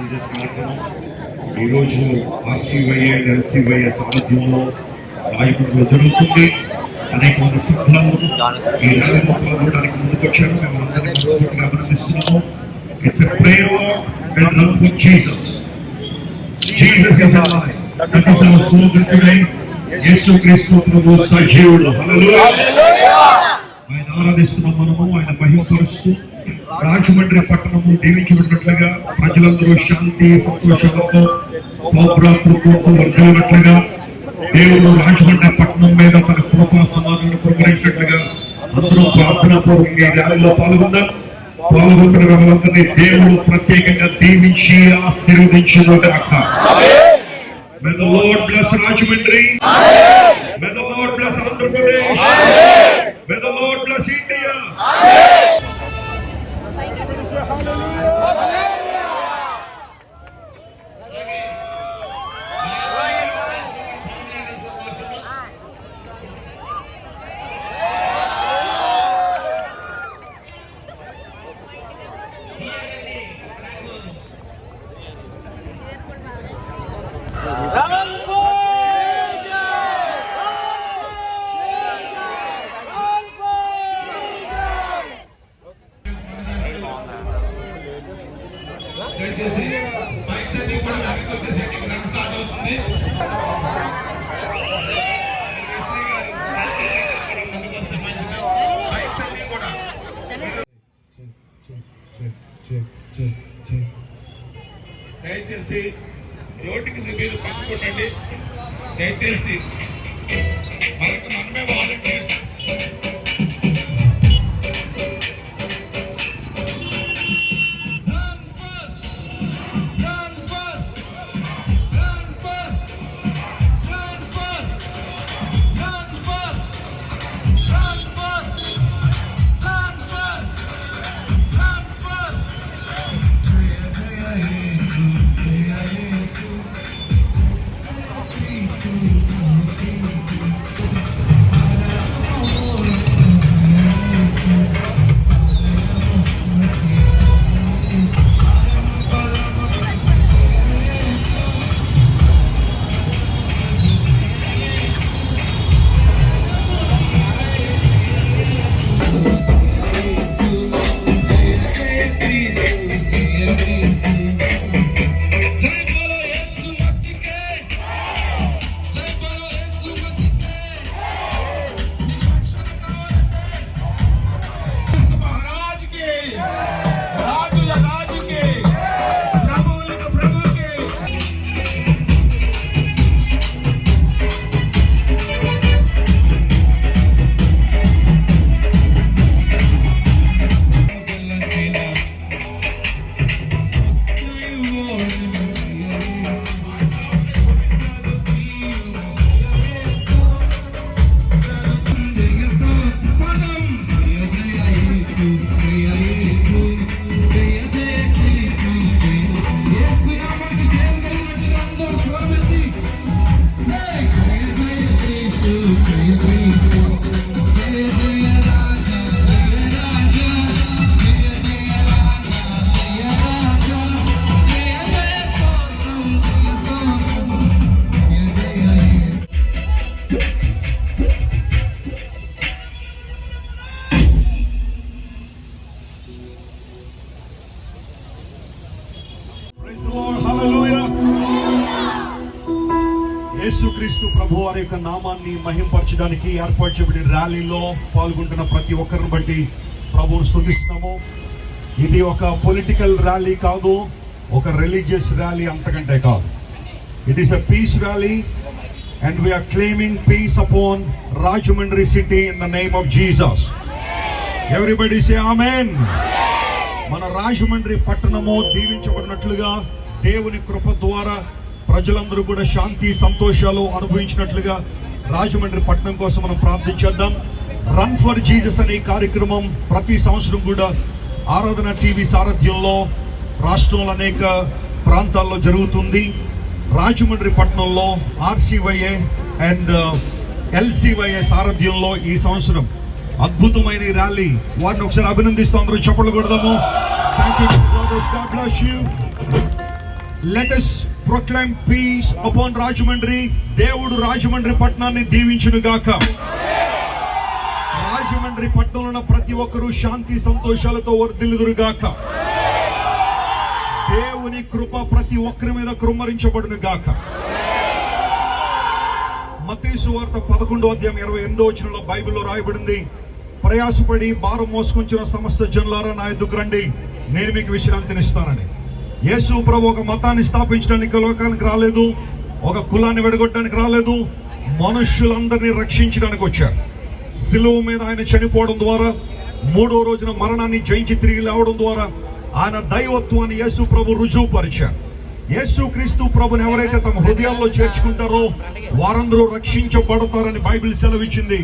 Jesus కార్యక్రమం ఈరోజు ఆర్సీవైఏ ఎల్సీవైఏ సారథ్యంలో రాయపూర్లో జరుగుతుంది. అనేక మంది సంఘాలు ఈ ర్యాలీలో పాల్గొనడానికి ముందుకొచ్చారు. మేము అందరినీ అభినందిస్తున్నాము. It's a prayer and love for Jesus. Jesus is alive. That is our slogan today. యేసు క్రీస్తు ప్రభు సజీవుడు. హల్లెలూయా. ఆయన ఆరాధిస్తున్నాం మనము, ఆయన మహిమపరుస్తూ రాజమండ్రి పట్టణము దీవించబడినట్లుగా ప్రజలందరూ శాంతి సంతోషాలతో సౌభ్రాతృత్వంతో వర్గలినట్లుగా దేవుడు రాజమండ్రి పట్టణం మీద తన కృపా సమాధానం ప్రకటించినట్లుగా అందరూ ప్రార్థనాపూర్వకంగా ర్యాలీలో పాల్గొంటున్న వాళ్ళందరినీ దేవుడు ప్రత్యేకంగా దీవించి ఆశీర్వదించుగాక. May the Lord bless Rajahmundry. May the Lord bless Andhra Pradesh. May the Lord bless India. దయచేసి మైక్స్ అన్ని కూడా వెనక్కి వచ్చేసేయండి. రన్ స్టార్ట్ అవుతుంది. మైక్స్ అన్ని కూడా దయచేసి రోడ్డుకి మీరు పట్టుకోండి. దయచేసి మనమే వాలంటీర్స్ యేసుక్రీస్తు ప్రభు వారి యొక్క నామాన్ని మహింపరచడానికి ఏర్పాటు చేయబడిన ర్యాలీలో పాల్గొంటున్న ప్రతి ఒక్కరిని బట్టి ప్రభువును స్తుతిస్తున్నాము. ఇది ఒక పొలిటికల్ ర్యాలీ కాదు, ఒక రిలీజియస్ ర్యాలీ అంతకంటే కాదు. It is a peace rally and we are claiming peace upon Rajahmundry city in the name of Jesus. Everybody say amen. మన రాజమండ్రి పట్టణము దీవించబడినట్లుగా దేవుని కృప ద్వారా ప్రజలందరూ కూడా శాంతి సంతోషాలు అనుభవించినట్లుగా రాజమండ్రి పట్టణం కోసం మనం ప్రార్థించేద్దాం. రన్ ఫర్ జీసస్ అనే కార్యక్రమం ప్రతి సంవత్సరం కూడా ఆరాధన టీవీ సారథ్యంలో రాష్ట్రంలో అనేక ప్రాంతాల్లో జరుగుతుంది. రాజమండ్రి పట్టణంలో ఆర్సీవైఏ అండ్ ఎల్సీవైఏ సారథ్యంలో ఈ సంవత్సరం అద్భుతమైన ర్యాలీ. వారిని ఒకసారి అభినందిస్తూ అందరూ చప్పట్లు కొడదాము. Thank you brothers, God bless you. Let us proclaim peace upon Rajahmundry. దేవుడు రాజమండ్రి పట్టణాన్ని దీవించును గాక. రాజమండ్రి పట్టణంలో ఉన్న ప్రతి ఒక్కరూ శాంతి సంతోషాలతో వర్ధిల్లుదురు గాక. దేవుని కృప ప్రతి ఒక్కరి మీద కృమ్మరించబడును గాక. మత్తయి సువార్త 11:28 బైబిల్లో రాయబడింది, ప్రయాసపడి భారం మోసుకొంచిన సమస్త జనులారా నా యొద్దకు రండి, నేను మీకు విశ్రాంతినిస్తానని. యేసు ప్రభు ఒక మతాన్ని స్థాపించడానికి లోకానికి రాలేదు, ఒక కులాన్ని విడగొట్టడానికి రాలేదు, మనుష్యులందరినీ రక్షించడానికి వచ్చారు. సిలువ మీద ఆయన చనిపోవడం ద్వారా, 3వ రోజున మరణాన్ని జయించి తిరిగి లేవడం ద్వారా ఆయన దైవత్వాన్ని యేసు ప్రభు రుజువుపరిచారు. యేసు క్రీస్తు ప్రభుని ఎవరైతే తమ హృదయాల్లో చేర్చుకుంటారో వారందరూ రక్షించబడతారని బైబిల్ సెలవిచ్చింది.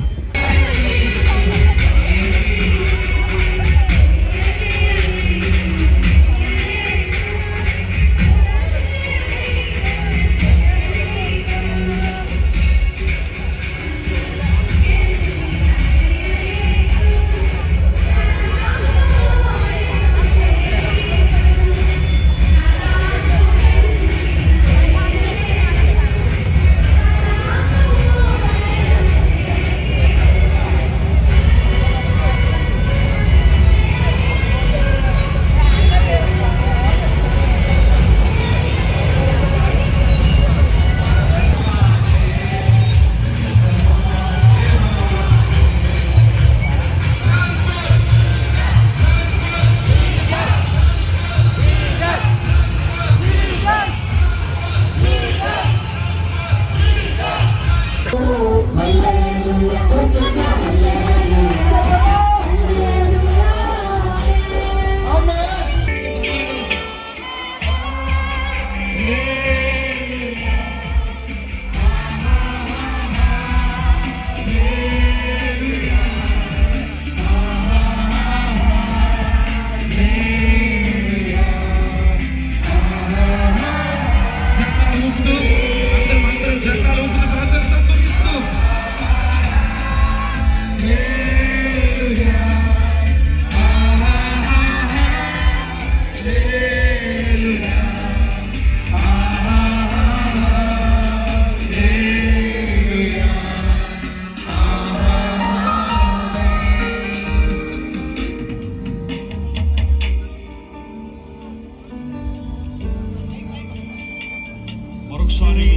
మరొకసారి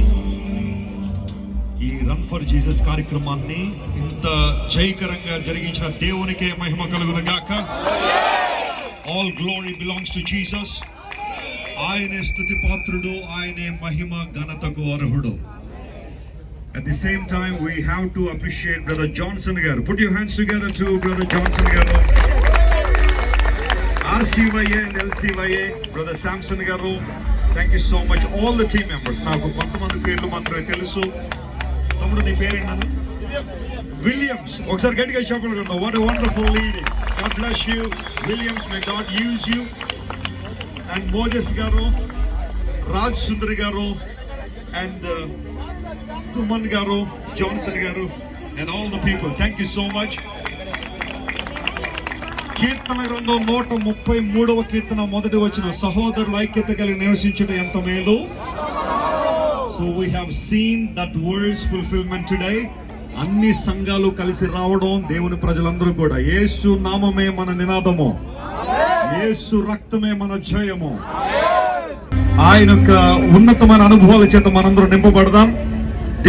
ఈ రన్ ఫర్ జీసస్ కార్యక్రమాన్ని ఇంత జయకరంగా జరిగించిన దేవునికే మహిమ కలుగును గాక. All glory belongs to Jesus. ఆయనే స్తుతి పాత్రుడు, ఆయనే మహిమ ఘనతకు అర్హుడు. At the same time, we have to appreciate Brother Johnson garu. Put your hands together to Brother Johnson garu. RCYA and LCYA, Brother Samson garu. Thank you so much, all the team members. Naaku kontamandi పేర్లు మాత్రమే తెలుసు. తమ్ముడు నీ పేరేంటన్నా? Williams. ఒకసారి గట్టిగా చెప్పండి కదా. What a wonderful leading. God bless you, Williams. May God use you. And Moses garu, Raj Sundari garu, and Tuman garu, Johnson garu, and all the people. Thank you so much. కీర్తన గ్రంథం 133వ కీర్తన మొదటి వచనం, సహోదరుల ఐక్యత కలిగి నివసించుట ఎంత మేలు. So we have seen that words fulfilment today. అన్ని సంఘాలు కలిసి రావడం, దేవుని ప్రజలందరూ కూడా యేసు నామమే మన నినాదము, యేసు రక్తమే మన జయము. ఆయన యొక్క ఉన్నతమైన అనుభవాల చేత మనందరూ నింపబడదాం.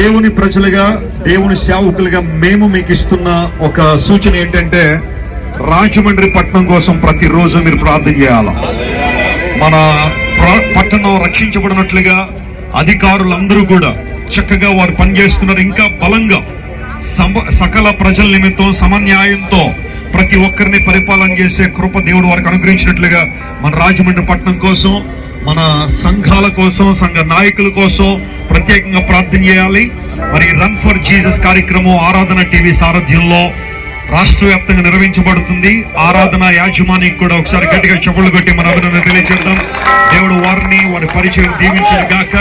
దేవుని ప్రజలుగా, దేవుని సేవకులుగా మేము మీకు ఇస్తున్న ఒక సూచన ఏంటంటే, రాజమండ్రి పట్టణం కోసం ప్రతిరోజు మీరు ప్రార్థన చేయాలి. మన పట్టణం రక్షించబడినట్లుగా అధికారులందరూ కూడా చక్కగా వారు పనిచేస్తున్నారు. ఇంకా బలంగా సకల ప్రజల నిమిత్తం సమన్యాయంతో ప్రతి ఒక్కరిని పరిపాలన చేసే కృప దేవుడు వారికి అనుగ్రహించినట్లుగా మన రాజమండ్రి పట్టణం కోసం, మన సంఘాల కోసం, సంఘ నాయకుల కోసం ప్రత్యేకంగా ప్రార్థన చేయాలి. మరి రన్ ఫర్ జీసస్ కార్యక్రమం ఆరాధన టీవీ సారథ్యంలో రాష్ట్ర వ్యాప్తంగా నిర్వహించబడుతుంది. ఆరాధన యాజమానికి కూడా ఒకసారి గట్టిగా చప్పట్లు కొట్టి మన అభినందన తెలియజేద్దాం. దేవుడు వారిని, వారి పరిచయం దీవించిన గాక.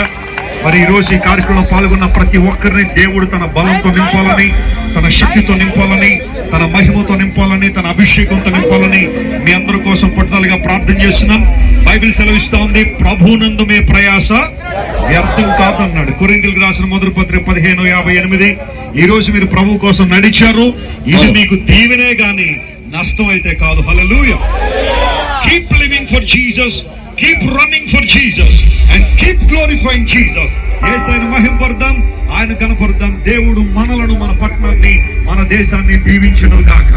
మరి ఈ రోజు ఈ కార్యక్రమంలో పాల్గొన్న ప్రతి ఒక్కరిని దేవుడు తన బలంతో నింపాలని, తన శక్తితో నింపాలని, తన మహిమతో నింపాలని, తన అభిషేకంతో నింపాలని మీ అందరి కోసం పట్టుదలగా ప్రార్థన చేస్తున్నాం. బైబిల్ సెలవిస్తా ఉంది, ప్రభునందు మీ ప్రయాస వ్యర్థం కాదన్నాడు. కొరింథీయులకు రాసిన మొదటి పత్రిక 15:58. ఈ రోజు మీరు ప్రభు కోసం నడిచారు, ఇది మీకు దీవెనే గాని నష్టం అయితే కాదు. Hallelujah. Keep living for Jesus, keep running for Jesus and keep glorifying Jesus. యేసయ్యను మహిమపడదాం, ఆయన కనపడదాం. దేవుడు మనలను, మన పట్టణాన్ని, మన దేశాన్ని దీవించును గాక.